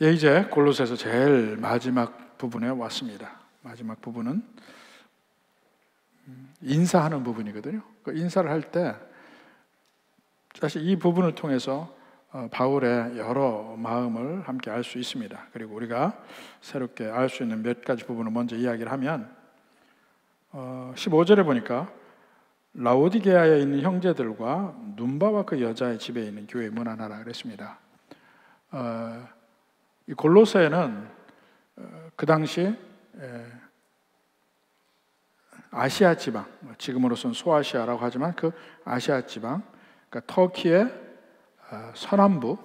예, 이제 골로새서 제일 마지막 부분에 왔습니다. 마지막 부분은 인사하는 부분이거든요. 그 인사를 할 때 사실 이 부분을 통해서 바울의 여러 마음을 함께 알 수 있습니다. 그리고 우리가 새롭게 알 수 있는 몇 가지 부분을 먼저 이야기를 하면 15절에 보니까 라오디게아에 있는 형제들과 눈바와 그 여자의 집에 있는 교회 문안하라 그랬습니다. 이 골로새는 그 당시 아시아 지방, 지금으로서는 소아시아라고 하지만 그 아시아 지방, 그러니까 터키의 서남부,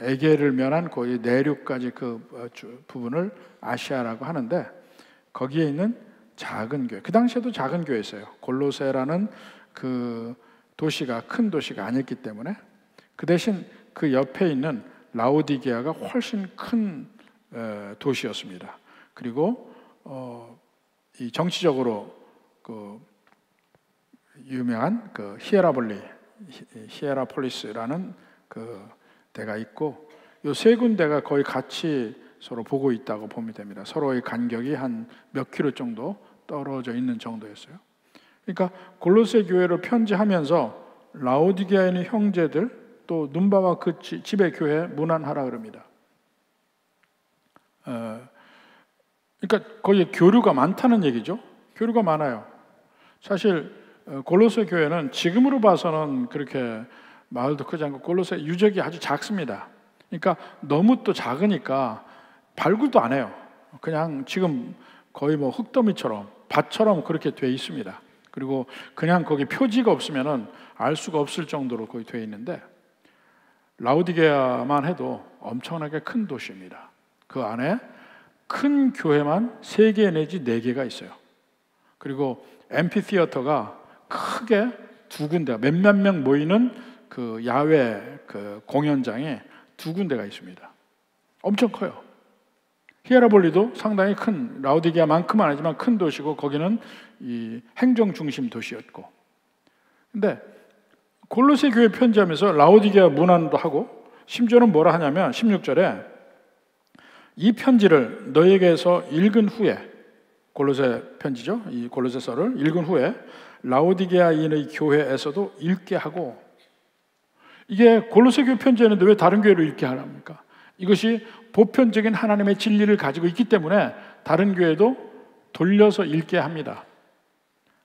에게를 면한 거의 내륙까지 그 부분을 아시아라고 하는데 거기에 있는 작은 교회, 그 당시에도 작은 교회였어요. 골로새라는 그 도시가 큰 도시가 아니었기 때문에 그 대신 그 옆에 있는 라오디게아가 훨씬 큰 도시였습니다. 그리고 이 정치적으로 그 유명한 그 히에라폴리스라는 그 데가 있고 이 세 군데가 거의 같이 서로 보고 있다고 보면 됩니다. 서로의 간격이 한 몇 킬로 정도 떨어져 있는 정도였어요. 그러니까 골로새 교회를 편지하면서 라오디게아에 있는 형제들 또 눈바와 그 집의 교회 문안하라 그럽니다. 그러니까 거기에 교류가 많다는 얘기죠. 교류가 많아요. 사실 골로새 교회는 지금으로 봐서는 그렇게 마을도 크지 않고 골로새 유적이 아주 작습니다. 그러니까 너무 또 작으니까 발굴도 안 해요. 그냥 지금 거의 뭐 흙더미처럼 밭처럼 그렇게 돼 있습니다. 그리고 그냥 거기 표지가 없으면은 알 수가 없을 정도로 거의 돼 있는데 라오디게아만 해도 엄청나게 큰 도시입니다. 그 안에 큰 교회만 3개 내지 4개가 있어요. 그리고 앰피티어터가 크게 2군데, 몇몇 명 모이는 그 야외 그 공연장에 2군데가 있습니다. 엄청 커요. 히에라볼리도 상당히 큰, 라오디게아만큼은 아니지만 큰 도시고 거기는 이 행정 중심 도시였고. 근데 골로새 교회 편지하면서 라오디게아 문안도 하고 심지어는 뭐라 하냐면 16절에 이 편지를 너에게서 읽은 후에 골로새 편지죠. 이 골로새서를 읽은 후에 라오디게아인의 교회에서도 읽게 하고 이게 골로새 교회 편지였는데 왜 다른 교회로 읽게 하랍니까? 이것이 보편적인 하나님의 진리를 가지고 있기 때문에 다른 교회도 돌려서 읽게 합니다.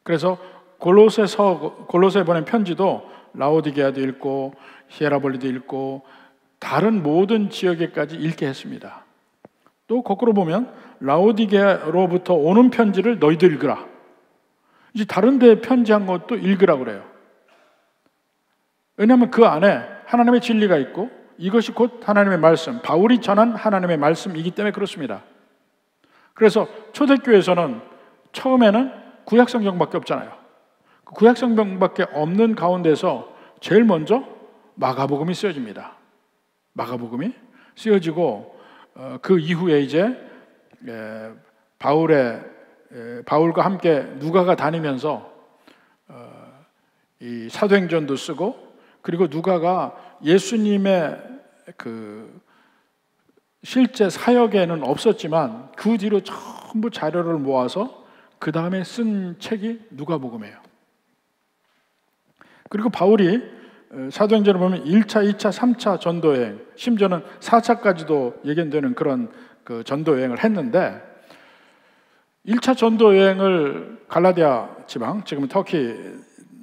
그래서 골로새 보낸 편지도 라오디게아도 읽고 히에라볼리도 읽고 다른 모든 지역에까지 읽게 했습니다. 또 거꾸로 보면 라오디게아로부터 오는 편지를 너희도 읽으라. 이제 다른 데 편지한 것도 읽으라고 그래요. 왜냐하면 그 안에 하나님의 진리가 있고 이것이 곧 하나님의 말씀, 바울이 전한 하나님의 말씀이기 때문에 그렇습니다. 그래서 초대교회에서는 처음에는 구약성경밖에 없잖아요. 구약성경밖에 없는 가운데서 제일 먼저 마가복음이 쓰여집니다. 마가복음이 쓰여지고 그 이후에 이제 바울과 함께 누가가 다니면서 이 사도행전도 쓰고 그리고 누가가 예수님의 그 실제 사역에는 없었지만 그 뒤로 전부 자료를 모아서 그 다음에 쓴 책이 누가복음이에요. 그리고 바울이 사도행전을 보면 1차, 2차, 3차 전도여행, 심지어는 4차까지도 예견되는 그런 그 전도여행을 했는데 1차 전도여행을 갈라디아 지방, 지금은 터키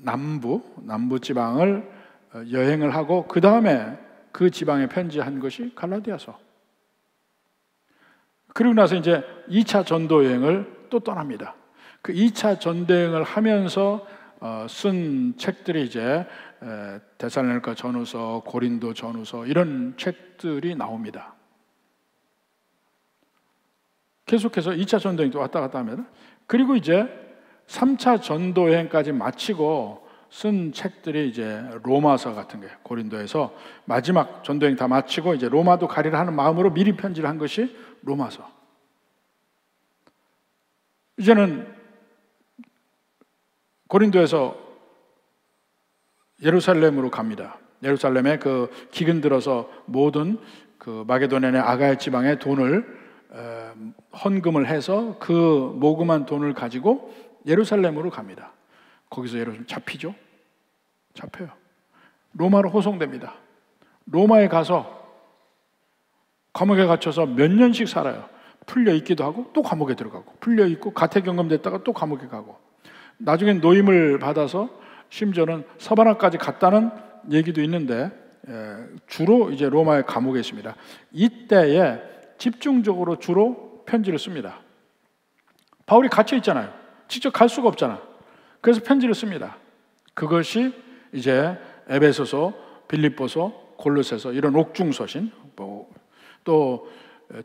남부 지방을 여행을 하고 그 다음에 그 지방에 편지한 것이 갈라디아서. 그리고 나서 이제 2차 전도여행을 또 떠납니다. 그 2차 전도여행을 하면서 쓴 책들이 이제 데살로니가 전후서, 고린도 전후서 이런 책들이 나옵니다. 계속해서 2차 전도여행도 왔다 갔다 하면 그리고 이제 3차 전도여행까지 마치고 쓴 책들이 이제 로마서 같은 거예요. 고린도에서 마지막 전도여행 다 마치고 이제 로마도 가리라 하는 마음으로 미리 편지를 한 것이 로마서. 이제는 고린도에서 예루살렘으로 갑니다. 예루살렘에 그 기근 들어서 모든 그 마게도냐의 아가야 지방에 돈을 헌금을 해서 그 모금한 돈을 가지고 예루살렘으로 갑니다. 거기서 예루살렘 잡히죠. 잡혀요. 로마로 호송됩니다. 로마에 가서 감옥에 갇혀서 몇 년씩 살아요. 풀려 있기도 하고 또 감옥에 들어가고, 풀려 있고 가택연금 됐다가 또 감옥에 가고, 나중엔 노임을 받아서 심지어는 서바나까지 갔다는 얘기도 있는데, 주로 이제 로마의 감옥에 있습니다. 이때에 집중적으로 주로 편지를 씁니다. 바울이 갇혀 있잖아요. 직접 갈 수가 없잖아. 그래서 편지를 씁니다. 그것이 이제 에베소서, 빌립보서, 골로새서 이런 옥중서신, 또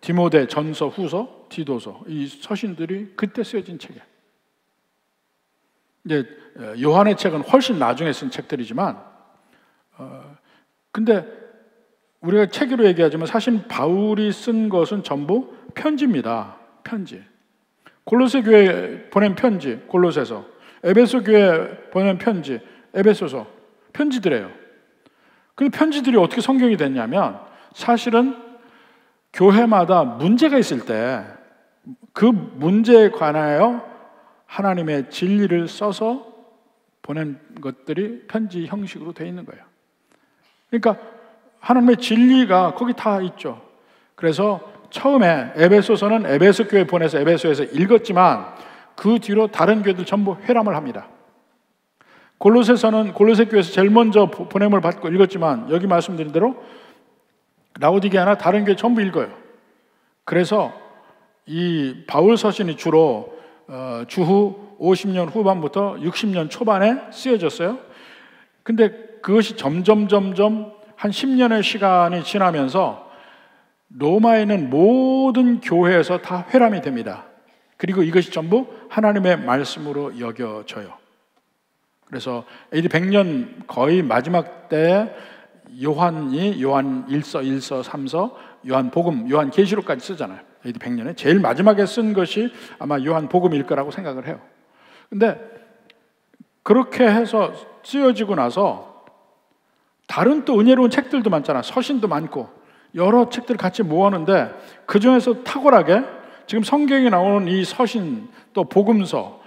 디모데 전서, 후서, 디도서, 이 서신들이 그때 쓰여진 책이에요. 이제 요한의 책은 훨씬 나중에 쓴 책들이지만, 근데 우리가 책으로 얘기하지만 사실 바울이 쓴 것은 전부 편지입니다. 편지. 골로새 교회에 보낸 편지, 골로새서. 에베소 교회에 보낸 편지, 에베소서. 편지들이에요. 근데 편지들이 어떻게 성경이 됐냐면, 사실은 교회마다 문제가 있을 때 그 문제에 관하여 하나님의 진리를 써서 보낸 것들이 편지 형식으로 되어 있는 거예요. 그러니까 하나님의 진리가 거기 다 있죠. 그래서 처음에 에베소서는 에베소 교회 보내서 에베소에서 읽었지만 그 뒤로 다른 교회들 전부 회람을 합니다. 골로새서는 골로새 교회에서 제일 먼저 보냄을 받고 읽었지만 여기 말씀드린 대로 라오디게아나 다른 교회 전부 읽어요. 그래서 이 바울 서신이 주로 주후 50년 후반부터 60년 초반에 쓰여졌어요. 근데 그것이 점점 한 10년의 시간이 지나면서 로마에 있는 모든 교회에서 다 회람이 됩니다. 그리고 이것이 전부 하나님의 말씀으로 여겨져요. 그래서 AD 100년 거의 마지막 때에 요한이 요한 1서, 1서, 3서, 요한 복음, 요한 계시록까지 쓰잖아요. AD 100년에 제일 마지막에 쓴 것이 아마 요한 복음일 거라고 생각을 해요. 근데 그렇게 해서 쓰여지고 나서 다른 또 은혜로운 책들도 많잖아. 서신도 많고 여러 책들을 같이 모았는데 그 중에서 탁월하게 지금 성경에 나오는 이 서신 또 복음서,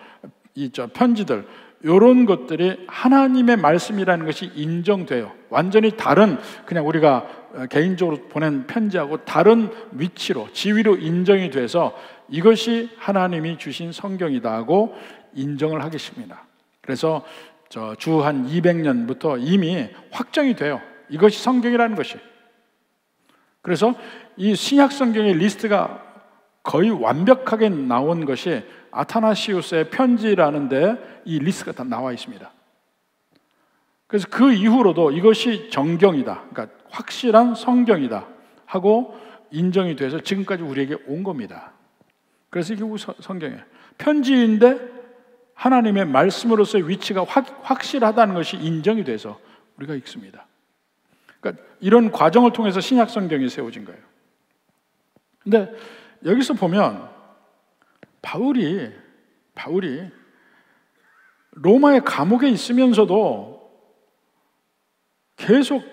편지들 이런 것들이 하나님의 말씀이라는 것이 인정돼요. 완전히 다른 그냥 우리가 개인적으로 보낸 편지하고 다른 위치로 지위로 인정이 돼서 이것이 하나님이 주신 성경이다 하고 인정을 하기 쉽니다. 그래서 주 한 200년부터 이미 확정이 돼요. 이것이 성경이라는 것이. 그래서 이 신약 성경의 리스트가 거의 완벽하게 나온 것이 아타나시우스의 편지라는 데 이 리스트가 다 나와 있습니다. 그래서 그 이후로도 이것이 정경이다, 그러니까 확실한 성경이다 하고 인정이 돼서 지금까지 우리에게 온 겁니다. 그래서 이게 성경이에요. 편지인데 하나님의 말씀으로서의 위치가 확실하다는 것이 인정이 돼서 우리가 읽습니다. 그러니까 이런 과정을 통해서 신약 성경이 세워진 거예요. 근데 여기서 보면 바울이 로마의 감옥에 있으면서도 계속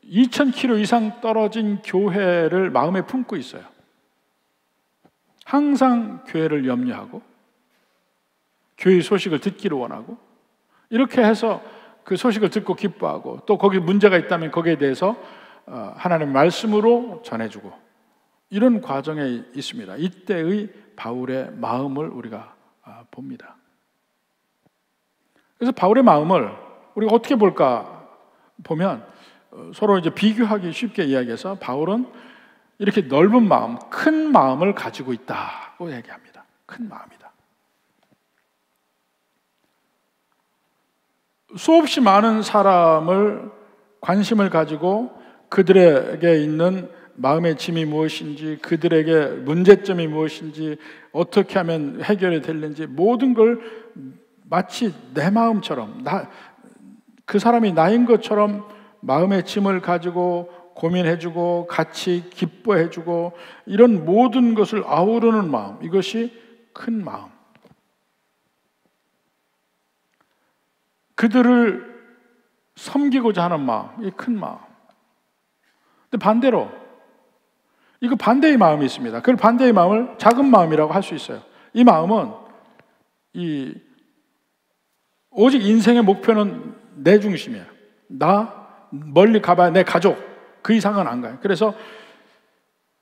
2000km 이상 떨어진 교회를 마음에 품고 있어요. 항상 교회를 염려하고 교회의 소식을 듣기를 원하고 이렇게 해서 그 소식을 듣고 기뻐하고 또 거기 문제가 있다면 거기에 대해서 하나님의 말씀으로 전해주고 이런 과정에 있습니다. 이때의 바울의 마음을 우리가 봅니다. 그래서 바울의 마음을 우리가 어떻게 볼까 보면 서로 이제 비교하기 쉽게 이야기해서 바울은 이렇게 넓은 마음, 큰 마음을 가지고 있다고 얘기합니다. 큰 마음이다. 수없이 많은 사람을 관심을 가지고 그들에게 있는 마음의 짐이 무엇인지, 그들에게 문제점이 무엇인지, 어떻게 하면 해결이 될는지 모든 걸 마치 내 마음처럼 그 사람이 나인 것처럼 마음의 짐을 가지고 고민해주고 같이 기뻐해주고 이런 모든 것을 아우르는 마음, 이것이 큰 마음. 그들을 섬기고자 하는 마음, 이 큰 마음. 근데 반대로 이거 반대의 마음이 있습니다. 그 반대의 마음을 작은 마음이라고 할 수 있어요. 이 마음은 오직 인생의 목표는 내 중심이에요. 나 멀리 가봐야 내 가족, 그 이상은 안 가요. 그래서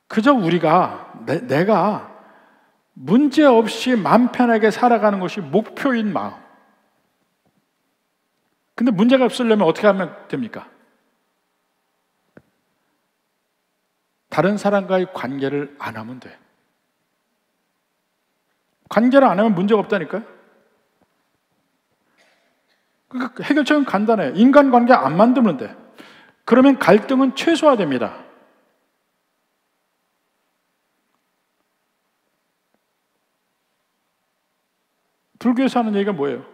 그저 우리가 내가 문제 없이 마음 편하게 살아가는 것이 목표인 마음. 근데 문제가 없으려면 어떻게 하면 됩니까? 다른 사람과의 관계를 안 하면 돼. 관계를 안 하면 문제가 없다니까요. 그러니까 해결책은 간단해요. 인간관계 안 만들면 돼. 그러면 갈등은 최소화됩니다. 불교에서 하는 얘기가 뭐예요?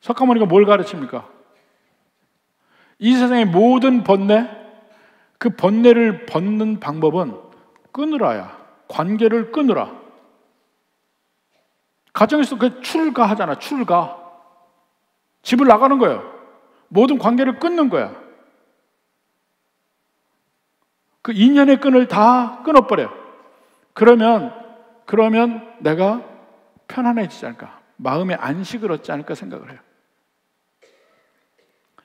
석가모니가 뭘 가르칩니까? 이 세상의 모든 번뇌, 그 번뇌를 벗는 방법은 끊으라야. 관계를 끊으라. 가정에서 그 출가하잖아. 출가. 집을 나가는 거예요. 모든 관계를 끊는 거야. 그 인연의 끈을 다 끊어버려. 그러면 내가 편안해지지 않을까? 마음의 안식을 얻지 않을까 생각을 해요.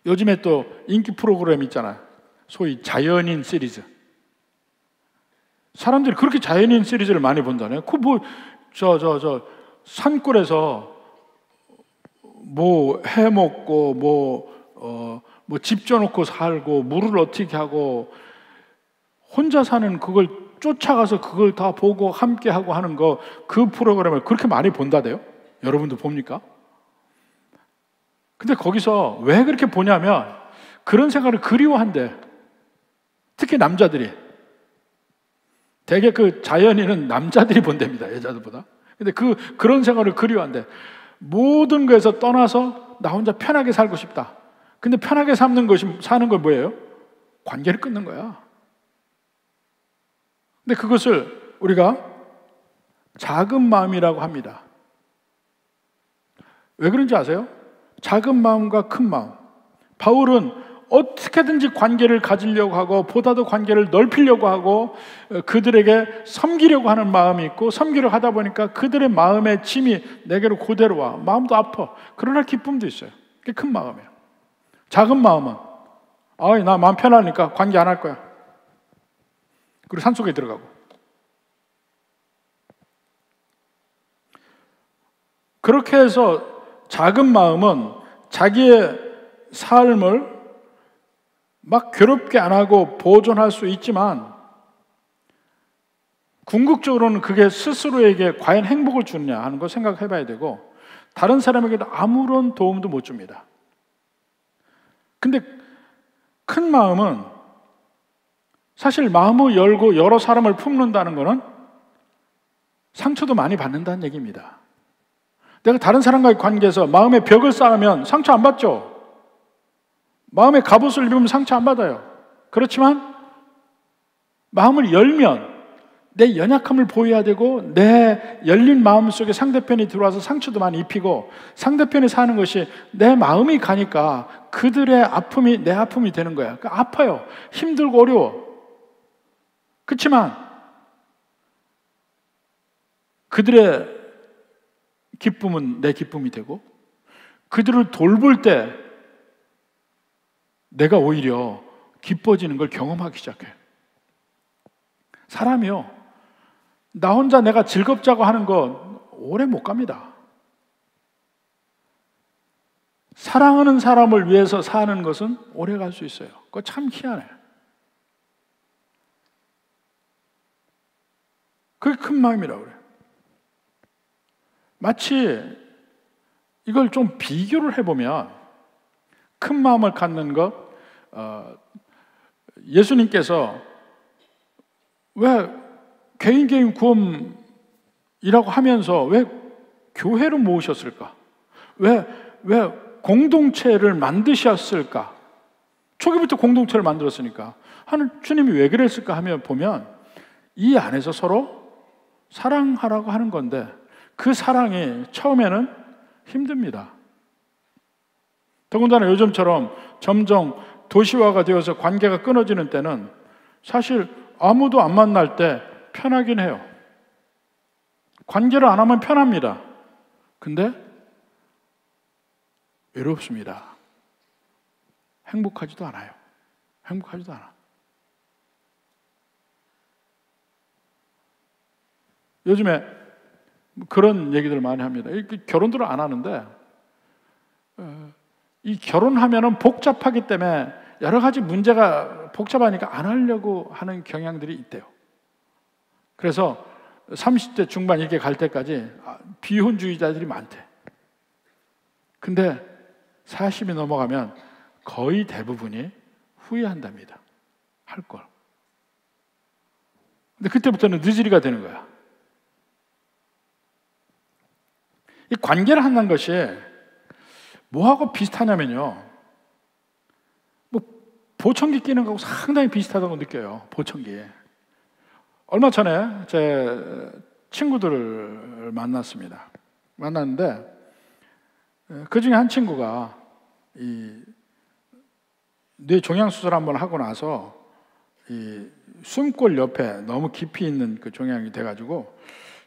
요즘에 또 인기 프로그램 있잖아요. 소위 자연인 시리즈. 사람들이 그렇게 자연인 시리즈를 많이 본다네요. 산골에서 뭐 해먹고, 뭐 집 져놓고 살고, 물을 어떻게 하고, 혼자 사는 그걸 쫓아가서 그걸 다 보고 함께하고 하는 그 프로그램을 그렇게 많이 본다대요. 여러분도 봅니까? 근데 거기서 왜 그렇게 보냐면 그런 생각을 그리워한대. 특히 남자들이. 되게 그 자연인은 남자들이 본답니다. 여자들보다. 근데 그런 생각을 그리워한대. 모든 것에서 떠나서 나 혼자 편하게 살고 싶다. 근데 편하게 사는 건 뭐예요? 관계를 끊는 거야. 근데 그것을 우리가 작은 마음이라고 합니다. 왜 그런지 아세요? 작은 마음과 큰 마음. 바울은 어떻게든지 관계를 가지려고 하고 보다 더 관계를 넓히려고 하고 그들에게 섬기려고 하는 마음이 있고 섬기려고 하다 보니까 그들의 마음의 짐이 내게로 그대로 와. 마음도 아파. 그러나 기쁨도 있어요. 그게 큰 마음이에요. 작은 마음은 나 마음 편하니까 관계 안 할 거야. 그리고 산속에 들어가고. 그렇게 해서 작은 마음은 자기의 삶을 막 괴롭게 안 하고 보존할 수 있지만 궁극적으로는 그게 스스로에게 과연 행복을 주느냐 하는 거 생각해 봐야 되고 다른 사람에게도 아무런 도움도 못 줍니다. 근데 큰 마음은 사실 마음을 열고 여러 사람을 품는다는 것은 상처도 많이 받는다는 얘기입니다. 내가 다른 사람과의 관계에서 마음의 벽을 쌓으면 상처 안 받죠? 마음의 갑옷을 입으면 상처 안 받아요. 그렇지만 마음을 열면 내 연약함을 보여야 되고 내 열린 마음 속에 상대편이 들어와서 상처도 많이 입히고 상대편이 사는 것이 내 마음이 가니까 그들의 아픔이 내 아픔이 되는 거야. 그러니까 아파요. 힘들고 어려워. 그렇지만 그들의 기쁨은 내 기쁨이 되고 그들을 돌볼 때 내가 오히려 기뻐지는 걸 경험하기 시작해요. 사람이요, 나 혼자 내가 즐겁자고 하는 거 오래 못 갑니다. 사랑하는 사람을 위해서 사는 것은 오래 갈 수 있어요. 그거 참 희한해요. 그게 큰 마음이라고 그래요. 마치 이걸 좀 비교를 해보면 큰 마음을 갖는 것, 예수님께서 왜 개인 구원이라고 하면서 왜 교회를 모으셨을까? 왜 공동체를 만드셨을까? 초기부터 공동체를 만들었으니까 주님이 왜 그랬을까 하면 보면 이 안에서 서로 사랑하라고 하는 건데 그 사랑이 처음에는 힘듭니다. 더군다나 요즘처럼 점점 도시화가 되어서 관계가 끊어지는 때는 사실 아무도 안 만날 때 편하긴 해요. 관계를 안 하면 편합니다. 근데 외롭습니다. 행복하지도 않아요. 행복하지도 않아. 요즘에 그런 얘기들 많이 합니다. 결혼들을 안 하는데 이 결혼하면은 복잡하기 때문에 여러 가지 문제가 복잡하니까 안 하려고 하는 경향들이 있대요. 그래서 30대 중반 이렇게 갈 때까지 비혼주의자들이 많대. 근데 40이 넘어가면 거의 대부분이 후회한답니다. 할 걸. 근데 그때부터는 늦으리가 되는 거야. 이 관계를 한다는 것이 뭐하고 비슷하냐면요. 뭐 보청기 끼는 거하고 상당히 비슷하다고 느껴요. 보청기. 얼마 전에 제 친구들을 만났는데 그 중에 한 친구가 이 뇌 종양 수술 한번 하고 나서 이 숨골 옆에 너무 깊이 있는 그 종양이 돼가지고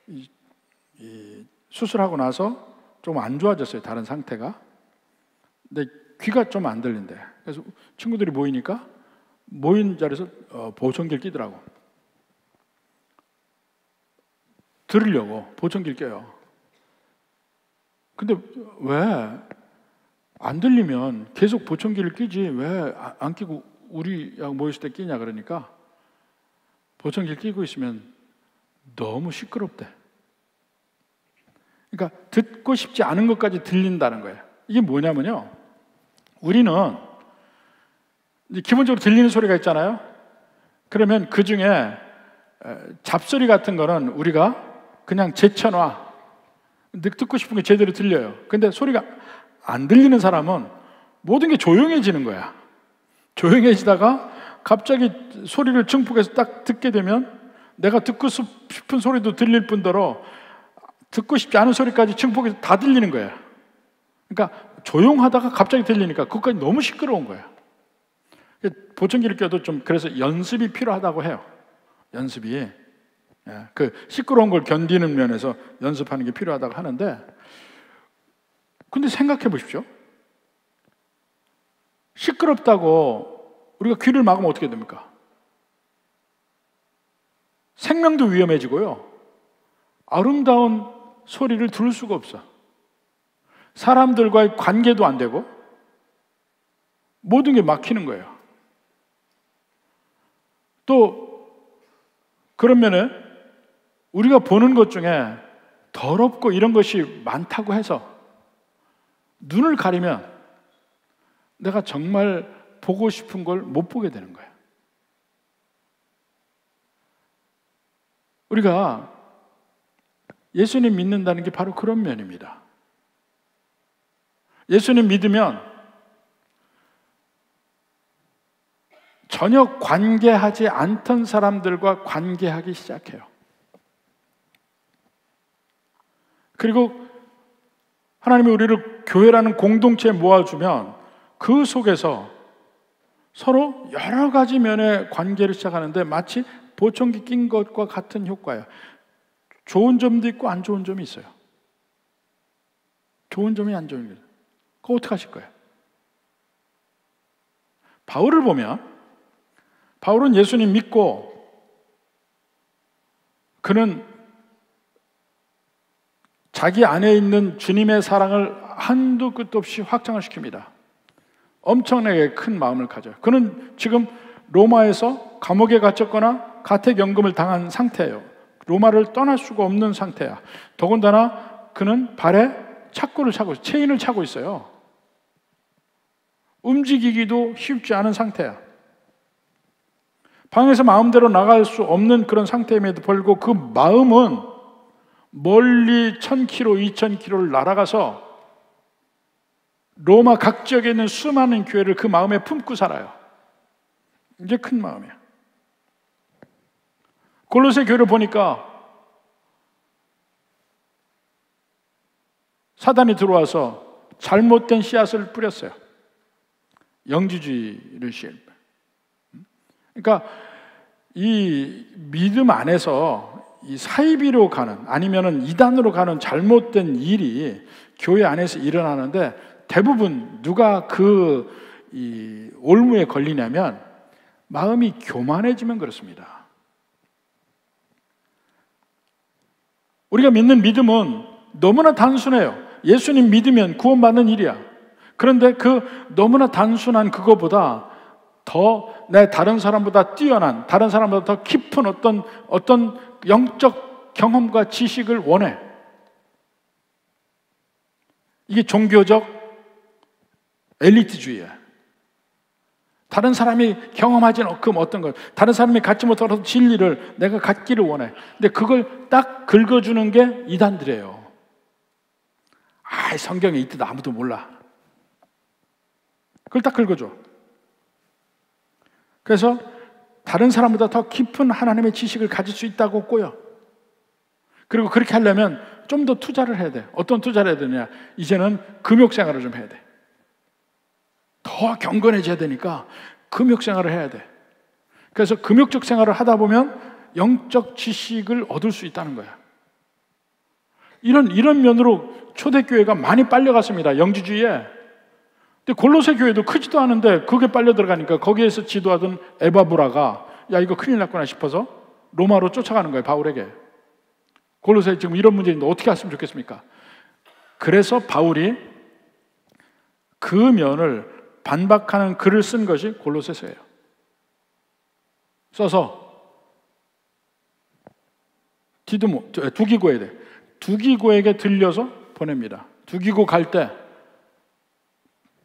이 수술하고 나서 좀 안 좋아졌어요. 다른 상태가. 근데 귀가 좀 안 들린대. 그래서 친구들이 모이니까 모인 자리에서 보청기를 끼더라고. 들으려고 보청기를 껴요. 근데 왜 안 들리면 계속 보청기를 끼지 왜 안 끼고 우리랑 모였을 때 끼냐 그러니까 보청기를 끼고 있으면 너무 시끄럽대. 그러니까 듣고 싶지 않은 것까지 들린다는 거예요. 이게 뭐냐면요. 우리는 이제 기본적으로 들리는 소리가 있잖아요. 그러면 그 중에 잡소리 같은 거는 우리가 그냥 제쳐놔. 듣고 싶은 게 제대로 들려요. 근데 소리가 안 들리는 사람은 모든 게 조용해지는 거야. 조용해지다가 갑자기 소리를 증폭해서 딱 듣게 되면 내가 듣고 싶은 소리도 들릴 뿐더러 듣고 싶지 않은 소리까지 증폭해서 다 들리는 거야. 그러니까 조용하다가 갑자기 들리니까 그것까지 너무 시끄러운 거야. 보청기를 껴도 좀 그래서 연습이 필요하다고 해요. 연습이. 그 시끄러운 걸 견디는 면에서 연습하는 게 필요하다고 하는데 근데 생각해 보십시오. 시끄럽다고 우리가 귀를 막으면 어떻게 됩니까? 생명도 위험해지고요. 아름다운 소리를 들을 수가 없어. 사람들과의 관계도 안 되고 모든 게 막히는 거예요. 또 그런 면에 우리가 보는 것 중에 더럽고 이런 것이 많다고 해서 눈을 가리면 내가 정말 보고 싶은 걸 못 보게 되는 거예요. 우리가 예수님 믿는다는 게 바로 그런 면입니다. 예수님 믿으면 전혀 관계하지 않던 사람들과 관계하기 시작해요. 그리고 하나님이 우리를 교회라는 공동체에 모아주면 그 속에서 서로 여러 가지 면의 관계를 시작하는데 마치 보청기 낀 것과 같은 효과예요. 좋은 점도 있고 안 좋은 점이 있어요. 좋은 점이 안 좋은 점. 그거 어떻게 하실 거예요? 바울을 보면 바울은 예수님 믿고 그는 자기 안에 있는 주님의 사랑을 한도 끝도 없이 확장을 시킵니다. 엄청나게 큰 마음을 가져요. 그는 지금 로마에서 감옥에 갇혔거나 가택연금을 당한 상태예요. 로마를 떠날 수가 없는 상태야. 더군다나 그는 발에 체인을 차고 있어요. 움직이기도 쉽지 않은 상태야. 방에서 마음대로 나갈 수 없는 그런 상태임에도 불구하고 그 마음은 멀리 1000km, 2000km를 날아가서 로마 각 지역에 있는 수많은 교회를 그 마음에 품고 살아요. 이게 큰 마음이야. 골로새 교회를 보니까 사단이 들어와서 잘못된 씨앗을 뿌렸어요. 영지주의를 시해. 그러니까 이 믿음 안에서 이 사이비로 가는 아니면은 이단으로 가는 잘못된 일이 교회 안에서 일어나는데 대부분 누가 이 올무에 걸리냐면 마음이 교만해지면 그렇습니다. 우리가 믿는 믿음은 너무나 단순해요. 예수님 믿으면 구원받는 일이야. 그런데 그 너무나 단순한 그거보다 더 내 다른 사람보다 뛰어난, 다른 사람보다 더 깊은 어떤 영적 경험과 지식을 원해. 이게 종교적 엘리트주의야. 다른 사람이 경험하지 않고 어떤 걸, 다른 사람이 갖지 못하는 진리를 내가 갖기를 원해. 근데 그걸 딱 긁어주는 게 이단들이에요. 성경에 이 뜻 아무도 몰라. 그걸 딱 긁어줘. 그래서 다른 사람보다 더 깊은 하나님의 지식을 가질 수 있다고 꼬여. 그리고 그렇게 하려면 좀 더 투자를 해야 돼. 어떤 투자를 해야 되냐? 이제는 금욕생활을 좀 해야 돼. 더 경건해져야 되니까 금욕생활을 해야 돼. 그래서 금욕적 생활을 하다 보면 영적 지식을 얻을 수 있다는 거야. 이런 면으로 초대교회가 많이 빨려갔습니다. 영지주의에. 근데 골로새 교회도 크지도 않은데 그게 빨려 들어가니까 거기에서 지도하던 에바브라가 야 이거 큰일 났구나 싶어서 로마로 쫓아가는 거예요. 바울에게. 골로새 지금 이런 문제인데 어떻게 했으면 좋겠습니까? 그래서 바울이 그 면을 반박하는 글을 쓴 것이 골로새서예요. 써서 두기고에게 들려서 보냅니다. 두기고 갈 때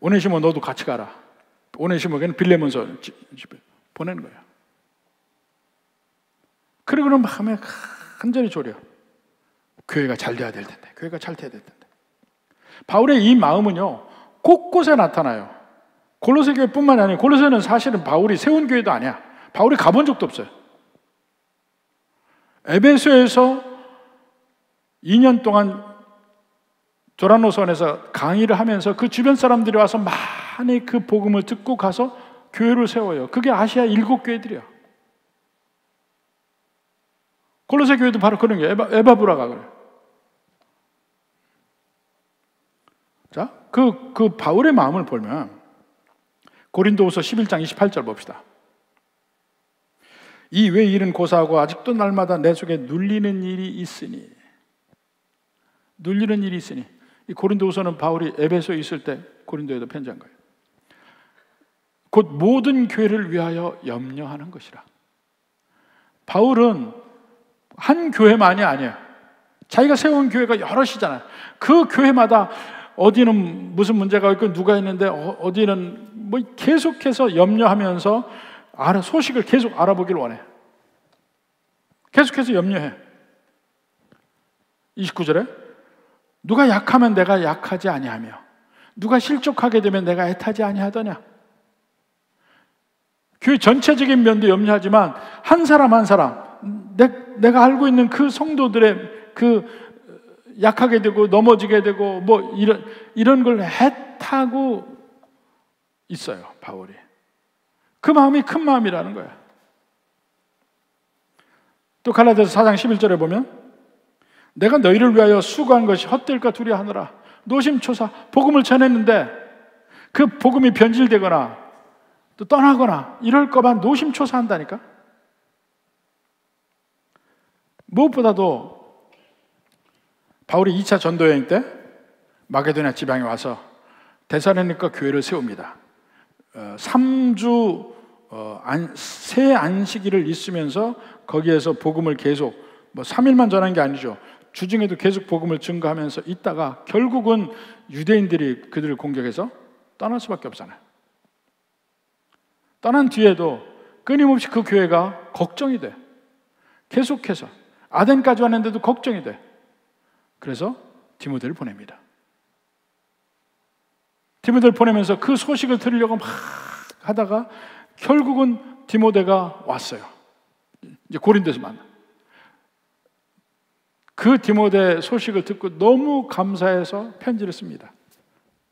오네시모 너도 같이 가라. 오네시모에게는 빌레몬서 집에 보내는 거예요. 그러고는 마음에 간절히 졸여. 교회가 잘 돼야 될 텐데. 교회가 잘 돼야 될 텐데. 바울의 이 마음은요. 곳곳에 나타나요. 골로새 교회뿐만 아니라 골로새는 사실은 바울이 세운 교회도 아니야. 바울이 가본 적도 없어요. 에베소에서 2년 동안 조라노선에서 강의를 하면서 그 주변 사람들이 와서 많이 그 복음을 듣고 가서 교회를 세워요. 그게 아시아 7교회들이야. 골로새 교회도 바로 그런 게 에바브라가 그래요. 자, 그 바울의 마음을 보면 고린도후서 11장 28절 봅시다. 이 외 일은 고사하고 아직도 날마다 내 속에 눌리는 일이 있으니. 이 고린도후서는 바울이 에베소에 있을 때 고린도에도 편지한 거예요. 곧 모든 교회를 위하여 염려하는 것이라. 바울은 한 교회만이 아니에요. 자기가 세운 교회가 여럿이잖아요. 그 교회마다 어디는 무슨 문제가 있고 누가 있는데 어디는 뭐 계속해서 염려하면서 소식을 계속 알아보기를 원해. 계속해서 염려해. 29절에 누가 약하면 내가 약하지 아니하며 누가 실족하게 되면 내가 애타지 아니하더냐. 교회 전체적인 면도 염려하지만 한 사람 한 사람 내가 알고 있는 그 성도들의 그 약하게 되고 넘어지게 되고 뭐 이런 걸 애타고 있어요. 바울이. 그 마음이 큰 마음이라는 거야. 또 갈라디아서 4장 11절에 보면 내가 너희를 위하여 수고한 것이 헛될까 두려하느라 노심초사 복음을 전했는데 그 복음이 변질되거나 또 떠나거나 이럴까 봐 노심초사한다니까. 무엇보다도 바울이 2차 전도여행 때 마게도냐 지방에 와서 데살로니가 교회를 세웁니다. 3주 새 안식일을 있으면서 거기에서 복음을 계속 3일만 전한 게 아니죠. 주중에도 계속 복음을 증거하면서 있다가 결국은 유대인들이 그들을 공격해서 떠날 수밖에 없잖아요. 떠난 뒤에도 끊임없이 그 교회가 걱정이 돼. 계속해서 아덴까지 왔는데도 걱정이 돼. 그래서 디모데를 보냅니다. 디모데를 보내면서 그 소식을 들으려고 막 하다가 결국은 디모데가 왔어요. 이제 고린도에서 만나. 그 디모데 소식을 듣고 너무 감사해서 편지를 씁니다.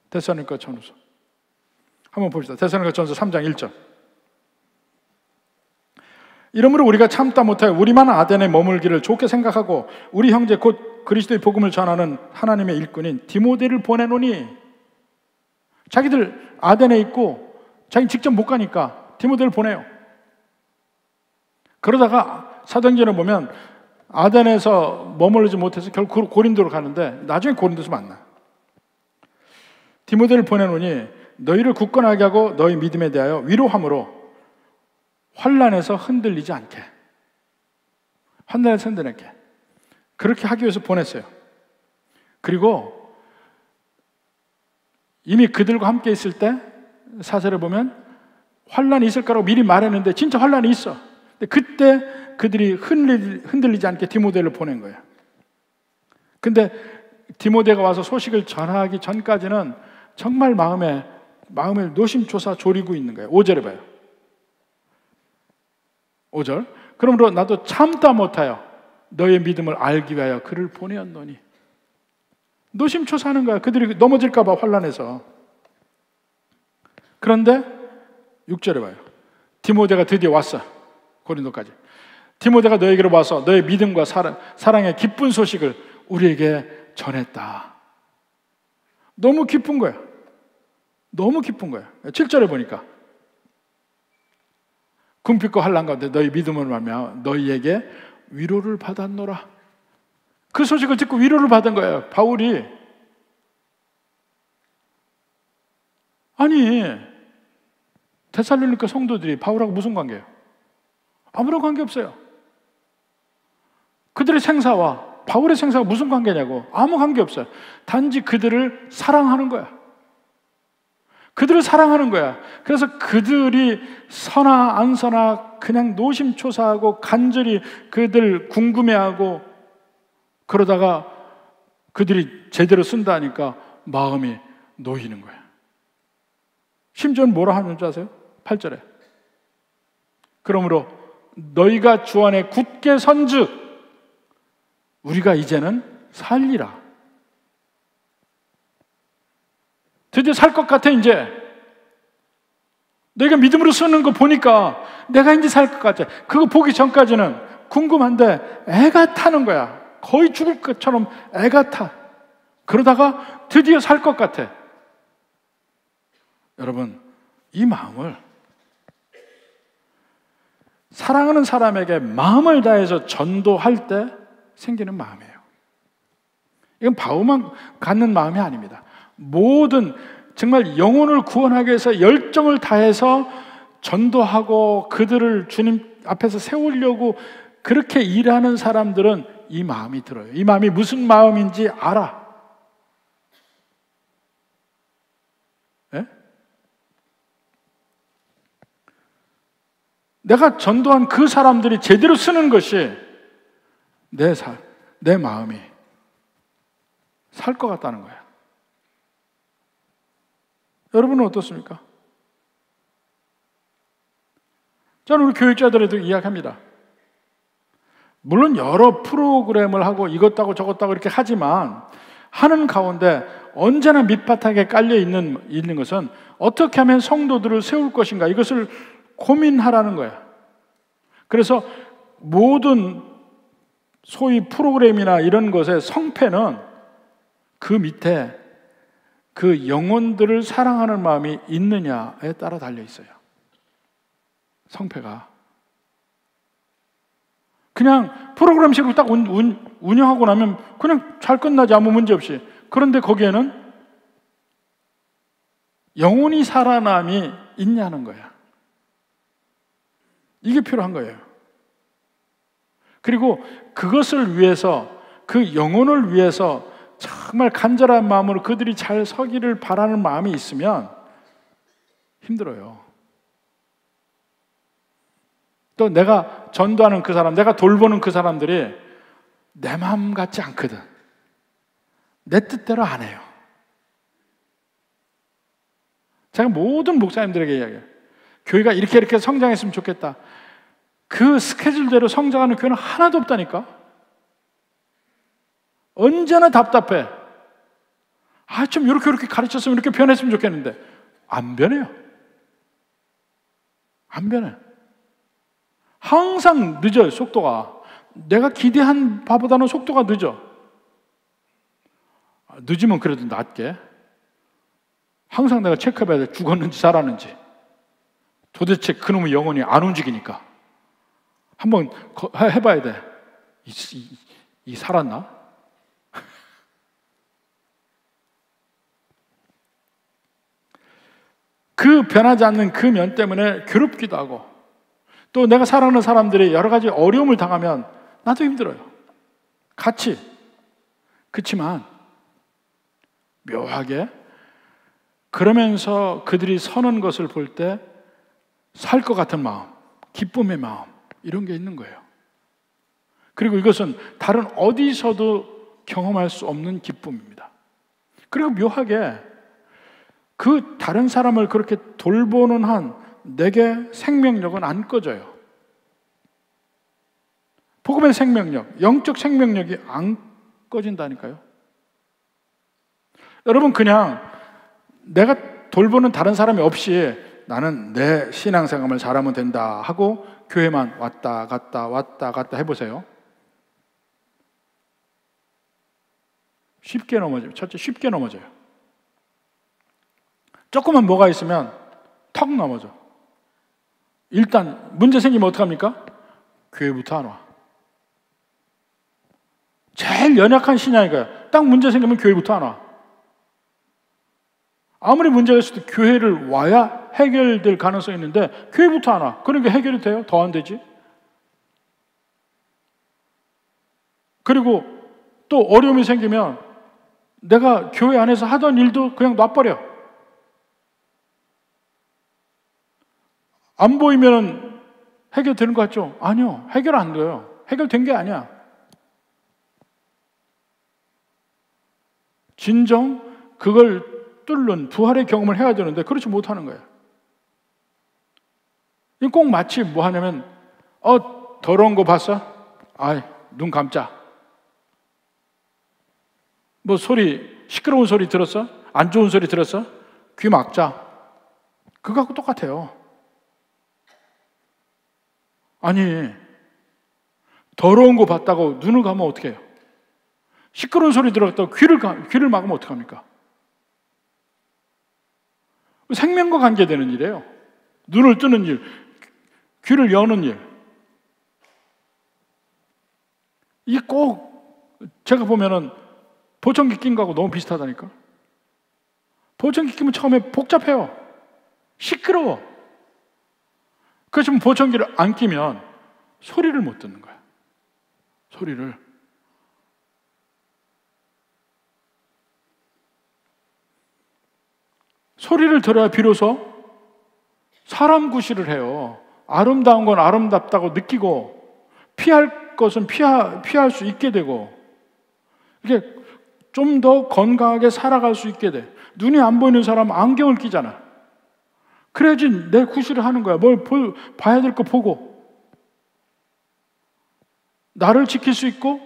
데살로니가 전후서. 한번 봅시다. 데살로니가전서 3장 1절. 이러므로 우리가 참다 못하여 우리만 아덴에 머물기를 좋게 생각하고 우리 형제 곧 그리스도의 복음을 전하는 하나님의 일꾼인 디모데를 보내노니, 자기들 아덴에 있고 자기 직접 못 가니까 디모데를 보내요. 그러다가 사도행전을 보면 아덴에서 머무르지 못해서 결국 고린도로 가는데 나중에 고린도에서 만나. 디모데를 보내노니 너희를 굳건하게 하고 너희 믿음에 대하여 위로함으로 환난에서 흔들리지 않게, 환난에서 흔들리지 않게 그렇게 하기 위해서 보냈어요. 그리고 이미 그들과 함께 있을 때 사설에 보면 환난이 있을 거라고 미리 말했는데 진짜 환난이 있어. 근데 그때 그들이 흔들리지 않게 디모데를 보낸 거예요. 근데 디모데가 와서 소식을 전하기 전까지는 정말 마음을 노심초사 졸이고 있는 거예요. 5절에 봐요. 5절. 그러므로 나도 참다 못하여 너의 믿음을 알기 위하여 그를 보내었노니. 노심초사하는 거야. 그들이 넘어질까 봐 환난해서. 그런데 6절에 봐요. 디모데가 드디어 왔어. 고린도까지. 디모데가 너에게로 와서 너의 믿음과 사랑의 기쁜 소식을 우리에게 전했다. 너무 기쁜 거야. 너무 기쁜 거야. 7절에 보니까 궁핍과 환난 가운데 너희 믿음을 말미암아 너희에게 위로를 받았노라. 그 소식을 듣고 위로를 받은 거예요. 바울이. 아니, 데살로니가 성도들이 바울하고 무슨 관계예요? 아무런 관계 없어요. 그들의 생사와 바울의 생사가 무슨 관계냐고. 아무 관계 없어요. 단지 그들을 사랑하는 거야. 그들을 사랑하는 거야. 그래서 그들이 서나 안 서나 그냥 노심초사하고 간절히 그들 궁금해하고, 그러다가 그들이 제대로 쓴다니까 마음이 놓이는 거야. 심지어는 뭐라 하는 줄 아세요? 8절에 그러므로 너희가 주 안에 굳게 선즉 우리가 이제는 살리라. 드디어 살 것 같아. 이제 너희가 믿음으로 쓰는 거 보니까 내가 이제 살 것 같아. 그거 보기 전까지는 궁금한데 애가 타는 거야. 거의 죽을 것처럼 애가 타. 그러다가 드디어 살 것 같아. 여러분, 이 마음을 사랑하는 사람에게 마음을 다해서 전도할 때 생기는 마음이에요. 이건 바울만 갖는 마음이 아닙니다. 모든 정말 영혼을 구원하기 위해서 열정을 다해서 전도하고 그들을 주님 앞에서 세우려고 그렇게 일하는 사람들은 이 마음이 들어요. 이 마음이 무슨 마음인지 알아. 예? 내가 전도한 그 사람들이 제대로 쓰는 것이 내 마음이 살 것 같다는 거야. 여러분은 어떻습니까? 저는 우리 교육자들에도 이야기합니다. 물론 여러 프로그램을 하고 이것 하고 저것 하고 이렇게 하지만 하는 가운데 언제나 밑바닥에 깔려 있는 것은 어떻게 하면 성도들을 세울 것인가, 이것을 고민하라는 거야. 그래서 모든 소위 프로그램이나 이런 것의 성패는 그 밑에 그 영혼들을 사랑하는 마음이 있느냐에 따라 달려 있어요. 성패가. 그냥 프로그램식으로 딱 운영하고 나면 그냥 잘 끝나지, 아무 문제 없이. 그런데 거기에는 영혼이 살아남이 있냐는 거야. 이게 필요한 거예요. 그리고 그것을 위해서, 그 영혼을 위해서 정말 간절한 마음으로 그들이 잘 서기를 바라는 마음이 있으면 힘들어요. 또 내가 전도하는 그 사람, 내가 돌보는 그 사람들이 내 마음 같지 않거든. 내 뜻대로 안 해요. 제가 모든 목사님들에게 이야기해요. 교회가 이렇게 성장했으면 좋겠다. 그 스케줄대로 성장하는 교회는 하나도 없다니까. 언제나 답답해. 좀 이렇게 가르쳤으면 이렇게 변했으면 좋겠는데 안 변해요. 안 변해. 항상 늦어요, 속도가. 내가 기대한 바보다는 속도가 늦어. 늦으면 그래도 낫게. 항상 내가 체크해봐야 돼. 죽었는지 살았는지. 도대체 그놈의 영혼이 안 움직이니까. 한번 해봐야 돼. 이 살았나? 그 변하지 않는 그 면 때문에 괴롭기도 하고, 또 내가 사랑하는 사람들이 여러 가지 어려움을 당하면 나도 힘들어요. 같이. 그렇지만 묘하게 그러면서 그들이 서는 것을 볼 때 살 것 같은 마음, 기쁨의 마음, 이런 게 있는 거예요. 그리고 이것은 다른 어디서도 경험할 수 없는 기쁨입니다. 그리고 묘하게 그 다른 사람을 그렇게 돌보는 한 내게 생명력은 안 꺼져요. 복음의 생명력, 영적 생명력이 안 꺼진다니까요. 여러분, 그냥 내가 돌보는 다른 사람이 없이 나는 내 신앙생활을 잘하면 된다 하고 교회만 왔다 갔다 해보세요. 쉽게 넘어져요. 첫째, 쉽게 넘어져요. 조금만 뭐가 있으면 턱 넘어져. 일단 문제 생기면 어떡합니까? 교회부터 안 와. 제일 연약한 신앙이니까요. 딱 문제 생기면 교회부터 안 와. 아무리 문제가 있어도 교회를 와야 해결될 가능성이 있는데 교회부터 안 와. 그러니까 해결이 돼요? 더 안 되지. 그리고 또 어려움이 생기면 내가 교회 안에서 하던 일도 그냥 놔버려. 안 보이면 해결되는 것 같죠? 아니요. 해결 안 돼요. 해결된 게 아니야. 진정 그걸 뚫는 부활의 경험을 해야 되는데 그렇지 못하는 거예요. 꼭 마치 뭐 하냐면 더러운 거 봤어? 아이, 눈 감자. 뭐 소리, 시끄러운 소리 들었어? 안 좋은 소리 들었어? 귀 막자. 그거하고 똑같아요. 아니, 더러운 거 봤다고 눈을 감으면 어떻게 해요? 시끄러운 소리 들었다고 귀를 막으면 어떡합니까? 생명과 관계되는 일이에요. 눈을 뜨는 일, 귀를 여는 일. 이게 꼭 제가 보면은 보청기 낀 거하고 너무 비슷하다니까. 보청기 끼면 처음에 복잡해요. 시끄러워. 그래서 보청기를 안 끼면 소리를 못 듣는 거야. 소리를. 소리를 들어야 비로소 사람 구실을 해요. 아름다운 건 아름답다고 느끼고 피할 것은 피할 수 있게 되고 이게 좀 더 건강하게 살아갈 수 있게 돼. 눈이 안 보이는 사람은 안경을 끼잖아. 그래야지 내 구실을 하는 거야. 뭘 봐야 될 거 보고 나를 지킬 수 있고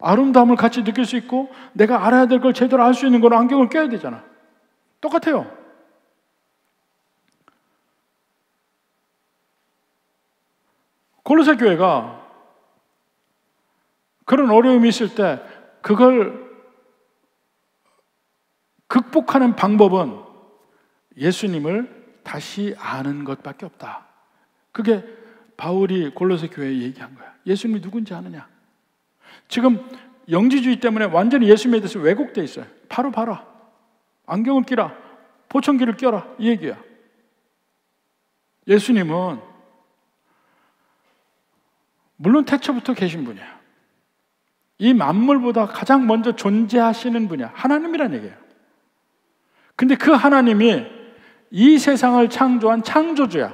아름다움을 같이 느낄 수 있고 내가 알아야 될 걸 제대로 알 수 있는 건 안경을 껴야 되잖아. 똑같아요. 골로새 교회가 그런 어려움이 있을 때 그걸 극복하는 방법은 예수님을 다시 아는 것밖에 없다. 그게 바울이 골로새 교회에 얘기한 거야. 예수님이 누군지 아느냐? 지금 영지주의 때문에 완전히 예수님에 대해서 왜곡되어 있어요. 바로 봐라. 안경을 끼라. 보청기를 껴라. 이 얘기야. 예수님은 물론 태초부터 계신 분이야. 이 만물보다 가장 먼저 존재하시는 분이야. 하나님이란 얘기예요. 근데 그 하나님이 이 세상을 창조한 창조주야.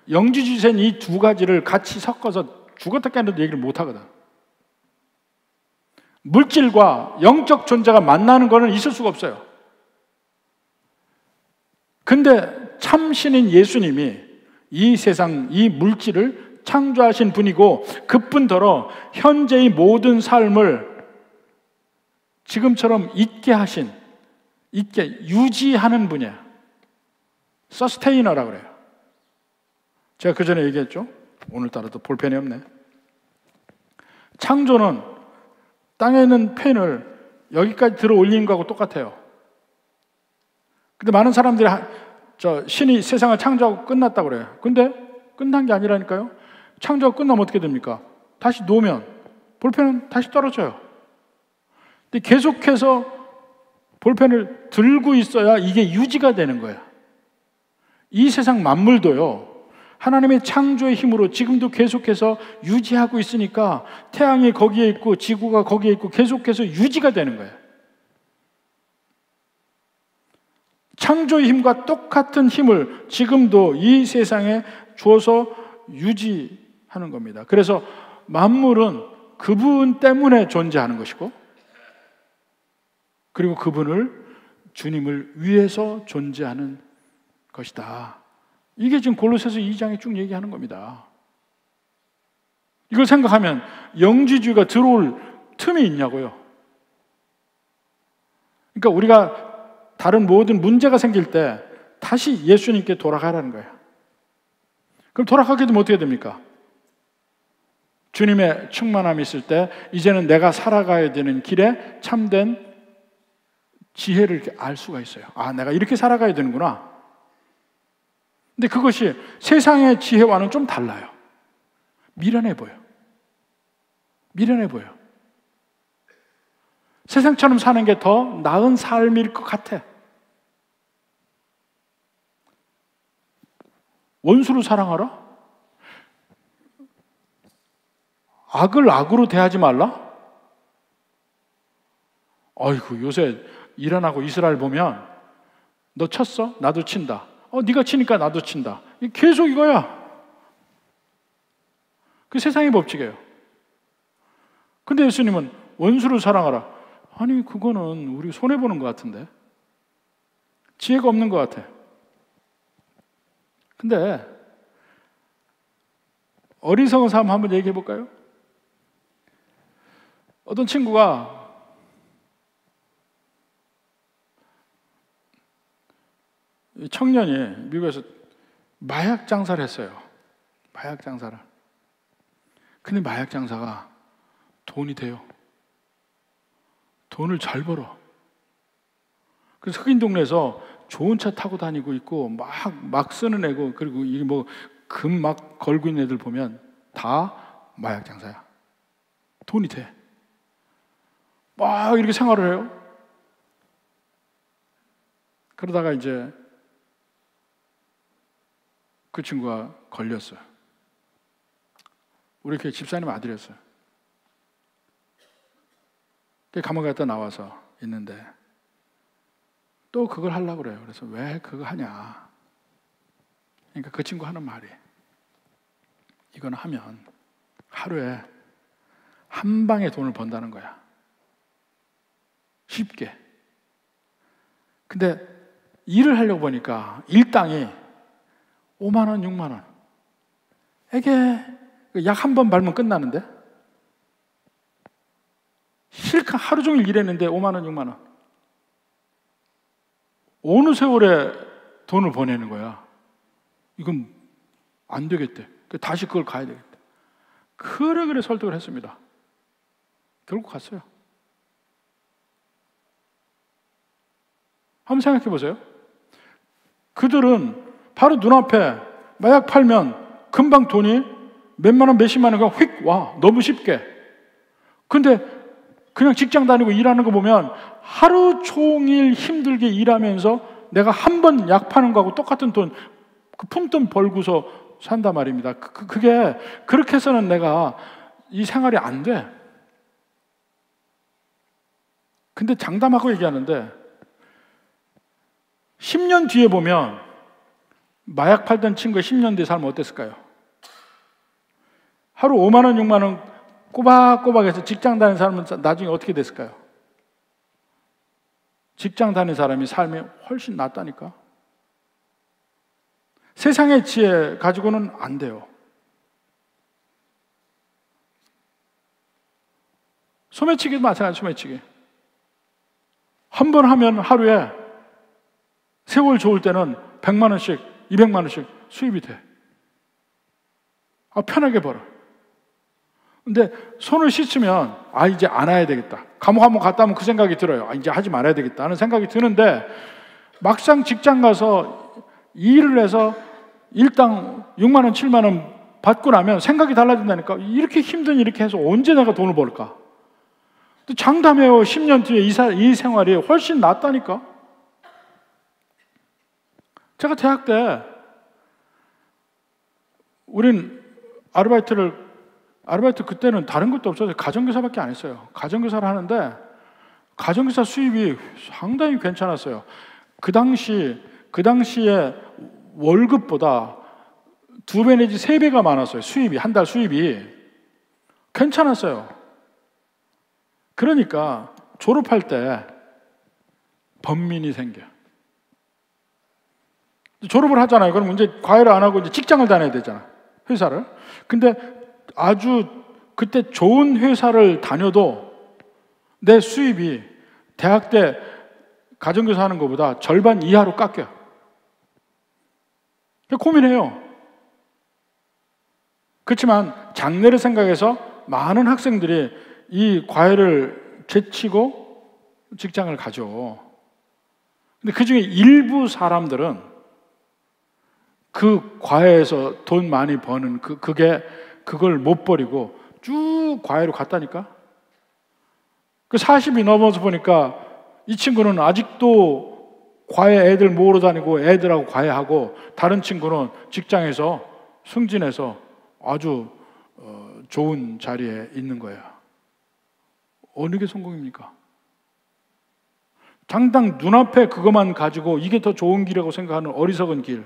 영지주의는 이 두 가지를 같이 섞어서 죽었다 깨어나도 얘기를 못 하거든. 물질과 영적 존재가 만나는 거는 있을 수가 없어요. 근데 참신인 예수님이 이 세상, 이 물질을 창조하신 분이고 그뿐더러 현재의 모든 삶을 지금처럼 있게 유지하는 분이야. 서스테이너라고 그래요. 제가 그 전에 얘기했죠. 오늘따라도 볼펜이 없네. 창조는 땅에 있는 펜을 여기까지 들어 올리는 거하고 똑같아요. 근데 많은 사람들이 신이 세상을 창조하고 끝났다고 그래요. 근데 끝난 게 아니라니까요. 창조가 끝나면 어떻게 됩니까? 다시 놓으면 볼펜은 다시 떨어져요. 근데 계속해서 볼펜을 들고 있어야 이게 유지가 되는 거예요. 이 세상 만물도요, 하나님의 창조의 힘으로 지금도 계속해서 유지하고 있으니까 태양이 거기에 있고 지구가 거기에 있고 계속해서 유지가 되는 거예요. 창조의 힘과 똑같은 힘을 지금도 이 세상에 주어서 유지하는 겁니다. 그래서 만물은 그분 때문에 존재하는 것이고, 그리고 그분을, 주님을 위해서 존재하는 것이다. 이게 지금 골로새서 2장에 쭉 얘기하는 겁니다. 이걸 생각하면 영지주의가 들어올 틈이 있냐고요. 그러니까 우리가 다른 모든 문제가 생길 때 다시 예수님께 돌아가라는 거예요. 그럼 돌아가게 되면 어떻게 됩니까? 주님의 충만함이 있을 때 이제는 내가 살아가야 되는 길에 참된 지혜를 이렇게 알 수가 있어요. 아, 내가 이렇게 살아가야 되는구나. 근데 그것이 세상의 지혜와는 좀 달라요. 미련해 보여. 미련해 보여. 세상처럼 사는 게 더 나은 삶일 것 같아. 원수를 사랑하라? 악을 악으로 대하지 말라? 어이구, 요새 이란하고 이스라엘 보면 너 쳤어? 나도 친다. 네가 치니까 나도 친다. 계속 이거야. 그 세상의 법칙이에요. 근데 예수님은 원수를 사랑하라. 아니, 그거는 우리 손해보는 것 같은데. 지혜가 없는 것 같아. 근데 어리석은 삶 한번 얘기해 볼까요? 어떤 친구가 청년이 미국에서 마약 장사를 했어요. 마약 장사를. 근데 마약 장사가 돈이 돼요. 돈을 잘 벌어. 그래서 흑인 동네에서 좋은 차 타고 다니고 있고 막 쓰는 애고, 그리고 이게 뭐 금 막 걸고 있는 애들 보면 다 마약 장사야. 돈이 돼. 막 이렇게 생활을 해요. 그러다가 이제 그 친구가 걸렸어요. 우리 교회 집사님 아들이었어요. 감옥에 갔다 나와서 있는데 또 그걸 하려고 그래요. 그래서 왜 그거 하냐. 그러니까 그 친구 하는 말이, 이건 하면 하루에 한 방에 돈을 번다는 거야. 쉽게. 근데 일을 하려고 보니까 일당이 5만 원, 6만 원. 이게 약 한 번 밟으면 끝나는데, 실컷 하루 종일 일했는데 5만 원, 6만 원. 어느 세월에 돈을 보내는 거야. 이건 안 되겠대. 다시 그걸 가야 되겠대. 그래 설득을 했습니다. 결국 갔어요. 한번 생각해 보세요. 그들은 바로 눈앞에 마약 팔면 금방 돈이 몇만 원, 몇십만 원가 휙 와. 너무 쉽게. 근데 그냥 직장 다니고 일하는 거 보면 하루 종일 힘들게 일하면서 내가 한 번 약 파는 거하고 똑같은 돈, 그 푼돈 벌고서 산단 말입니다. 그게 그렇게 해서는 내가 이 생활이 안 돼. 근데 장담하고 얘기하는데 10년 뒤에 보면 마약 팔던 친구가 10년 뒤에 살면 어땠을까요? 하루 5만 원, 6만 원 꼬박꼬박해서 직장 다니는 사람은 나중에 어떻게 됐을까요? 직장 다니는 사람이 삶이 훨씬 낫다니까. 세상의 지혜 가지고는 안 돼요. 소매치기도 마찬가지. 소매치기 한 번 하면 하루에 세월 좋을 때는 100만 원씩 200만 원씩 수입이 돼. 편하게 벌어. 근데 손을 씻으면 이제 안 와야 되겠다. 감옥 한번 갔다 오면 그 생각이 들어요. 이제 하지 말아야 되겠다 하는 생각이 드는데 막상 직장 가서 일을 해서 일당 6만 원, 7만 원 받고 나면 생각이 달라진다니까. 이렇게 힘든 이렇게 해서 언제 내가 돈을 벌까? 장담해요. 10년 뒤에 이 생활이 훨씬 낫다니까. 제가 대학 때 우린 아르바이트 그때는 다른 것도 없어서 가정교사밖에 안 했어요. 가정교사를 하는데 가정교사 수입이 상당히 괜찮았어요. 그 당시에 월급보다 2배 내지 3배가 많았어요. 수입이, 한 달 수입이. 괜찮았어요. 그러니까 졸업할 때 번민이 생겨. 졸업을 하잖아요. 그럼 이제 과외를 안 하고 이제 직장을 다녀야 되잖아. 회사를. 근데 아주 그때 좋은 회사를 다녀도 내 수입이 대학 때 가정교사 하는 것보다 절반 이하로 깎여. 고민해요. 그렇지만 장래를 생각해서 많은 학생들이 이 과외를 제치고 직장을 가죠. 근데 그 중에 일부 사람들은 그 과외에서 돈 많이 버는 그걸 못 버리고 쭉 과외로 갔다니까. 그 40이 넘어서 보니까 이 친구는 아직도 과외 애들 모으러 다니고 애들하고 과외하고, 다른 친구는 직장에서 승진해서 아주 좋은 자리에 있는 거예요. 어느 게 성공입니까? 당장 눈앞에 그것만 가지고 이게 더 좋은 길이라고 생각하는 어리석은 길.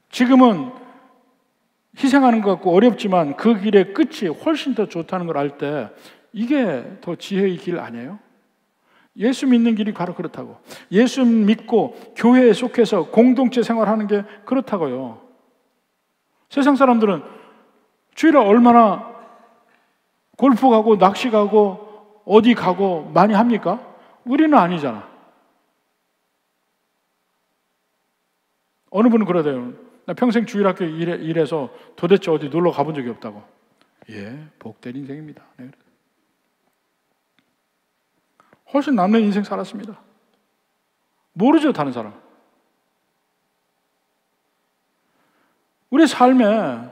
지금은 희생하는 것 같고 어렵지만 그 길의 끝이 훨씬 더 좋다는 걸 알 때 이게 더 지혜의 길 아니에요? 예수 믿는 길이 바로 그렇다고. 예수 믿고 교회에 속해서 공동체 생활하는 게 그렇다고요. 세상 사람들은 주일에 얼마나 골프 가고 낚시 가고 어디 가고 많이 합니까? 우리는 아니잖아. 어느 분은 그러대요. 나 평생 주일학교 일해서 도대체 어디 놀러 가본 적이 없다고. 복된 인생입니다. 네. 훨씬 남는 인생 살았습니다. 모르죠, 다른 사람. 우리 삶에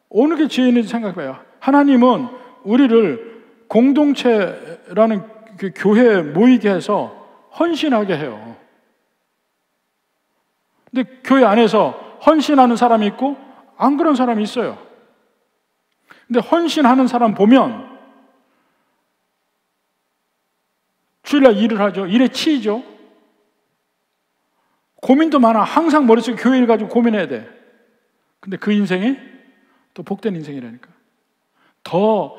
어느 게 지혜 있는지 생각해봐요. 하나님은 우리를 공동체라는 그 교회에 모이게 해서 헌신하게 해요. 근데 교회 안에서 헌신하는 사람이 있고 안 그런 사람이 있어요. 근데 헌신하는 사람 보면 주일날 일을 하죠. 일에 치이죠. 고민도 많아. 항상 머릿속에 교회 일 가지고 고민해야 돼. 근데 그 인생이 또 복된 인생이라니까. 더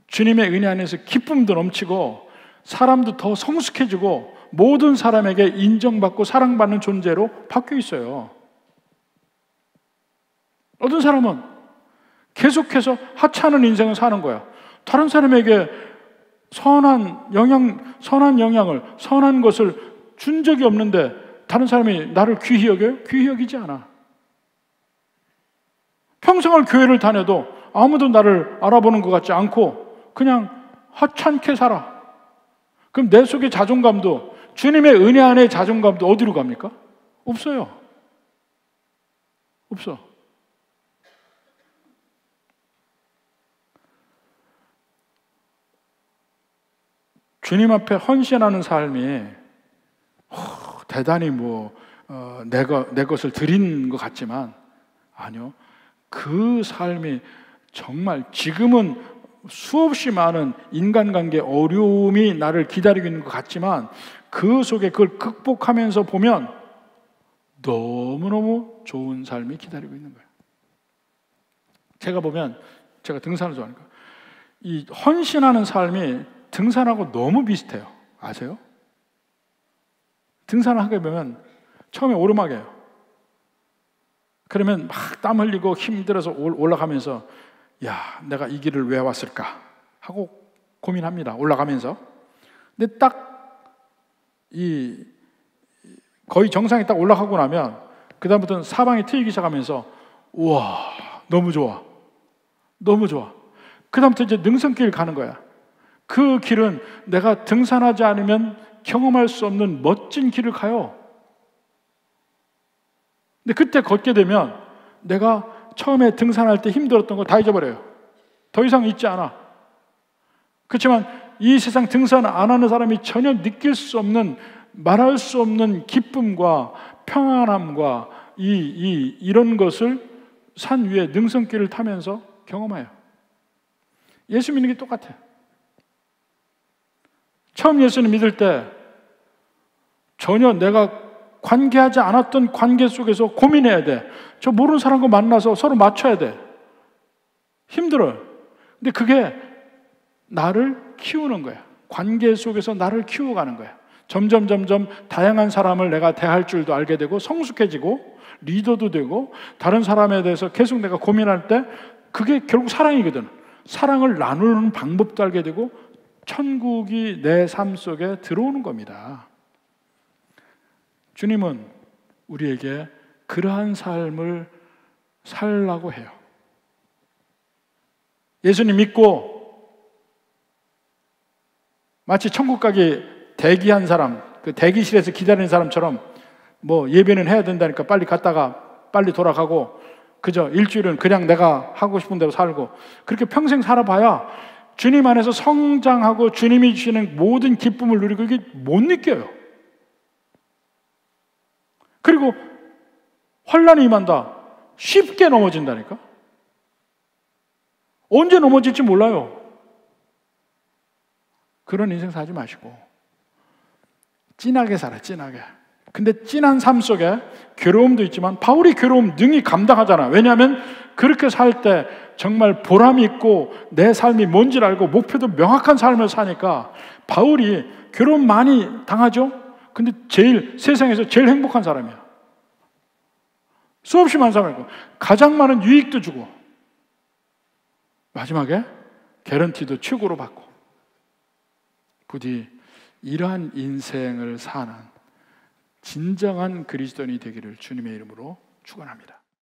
주님의 은혜 안에서 기쁨도 넘치고 사람도 더 성숙해지고 모든 사람에게 인정받고 사랑받는 존재로 바뀌어 있어요. 어떤 사람은 계속해서 하찮은 인생을 사는 거야. 다른 사람에게 선한 영향을, 선한 것을 준 적이 없는데 다른 사람이 나를 귀히 여겨요? 귀히 여기지 않아. 평생을 교회를 다녀도 아무도 나를 알아보는 것 같지 않고 그냥 하찮게 살아. 그럼 내 속의 자존감도, 주님의 은혜 안의 자존감도 어디로 갑니까? 없어요. 없어. 주님 앞에 헌신하는 삶이 대단히 내 것을 드린 것 같지만 아니요. 그 삶이 정말 지금은 수없이 많은 인간관계 어려움이 나를 기다리고 있는 것 같지만 그 속에 그걸 극복하면서 보면 너무너무 좋은 삶이 기다리고 있는 거예요. 제가 등산을 좋아하니까 이 헌신하는 삶이 등산하고 너무 비슷해요. 아세요? 등산을 하게 되면 처음에 오르막이에요. 그러면 막 땀 흘리고 힘들어서 올라가면서 내가 이 길을 왜 왔을까 하고 고민합니다. 올라가면서. 근데 딱 거의 정상에 딱 올라가고 나면 그 다음부터는 사방이 트이기 시작하면서 우와 너무 좋아. 너무 좋아. 그 다음부터 이제 능선길 가는 거야. 그 길은 내가 등산하지 않으면 경험할 수 없는 멋진 길을 가요. 근데 그때 걷게 되면 내가 처음에 등산할 때 힘들었던 거 다 잊어버려요. 더 이상 잊지 않아. 그렇지만 이 세상 등산 안 하는 사람이 전혀 느낄 수 없는, 말할 수 없는 기쁨과 평안함과 이런 것을 산 위에 능선길을 타면서 경험해요. 예수 믿는 게 똑같아요. 처음 예수님 믿을 때 전혀 내가 관계하지 않았던 관계 속에서 고민해야 돼. 저 모르는 사람과 만나서 서로 맞춰야 돼. 힘들어요. 근데 그게 나를 키우는 거야. 관계 속에서 나를 키워가는 거야. 점점 다양한 사람을 내가 대할 줄도 알게 되고 성숙해지고 리더도 되고 다른 사람에 대해서 계속 내가 고민할 때 그게 결국 사랑이거든. 사랑을 나누는 방법도 알게 되고 천국이 내 삶 속에 들어오는 겁니다. 주님은 우리에게 그러한 삶을 살라고 해요. 예수님 믿고 마치 천국 가기 대기한 사람, 그 대기실에서 기다리는 사람처럼 뭐 예배는 해야 된다니까 빨리 갔다가 빨리 돌아가고 그저 일주일은 그냥 내가 하고 싶은 대로 살고 그렇게 평생 살아봐야 주님 안에서 성장하고 주님이 주시는 모든 기쁨을 누리고 이게 못 느껴요. 그리고 환난이 임한다. 쉽게 넘어진다니까. 언제 넘어질지 몰라요. 그런 인생 살지 마시고 진하게 살아, 진하게. 근데 진한 삶 속에 괴로움도 있지만 바울이 괴로움 능히 감당하잖아. 왜냐하면 그렇게 살 때 정말 보람이 있고 내 삶이 뭔지를 알고 목표도 명확한 삶을 사니까 바울이 괴로움 많이 당하죠. 근데 세상에서 제일 행복한 사람이야. 수없이 많은 사람이고 가장 많은 유익도 주고 마지막에 개런티도 최고로 받고 부디 이러한 인생을 사는 진정한 그리스도인이 되기를 주님의 이름으로 축원합니다.